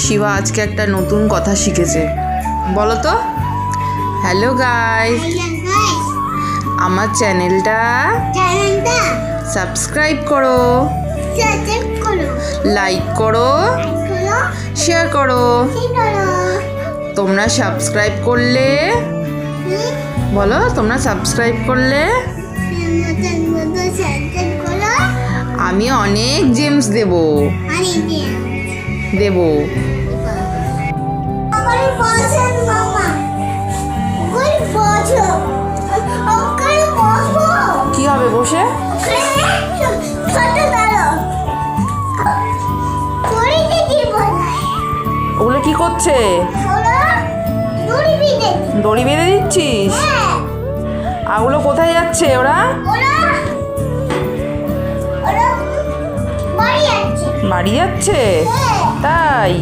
শিবা আজকে একটা নতুন কথা শিখেছে, বলো তো। হ্যালো গাইস, আমার চ্যানেলটা সাবস্ক্রাইব করো, লাইক করো, শেয়ার করো। তোমরা সাবস্ক্রাইব করলে, বলো, তোমরা সাবস্ক্রাইব করলে আমি অনেক জেমস দেবো। কি হবে বসে? ওগুলো কি করছে? দড়ি বেঁধে দিচ্ছিস? আর ওগুলো কোথায় যাচ্ছে ওরা? বাড়ি যাচ্ছে? তাই?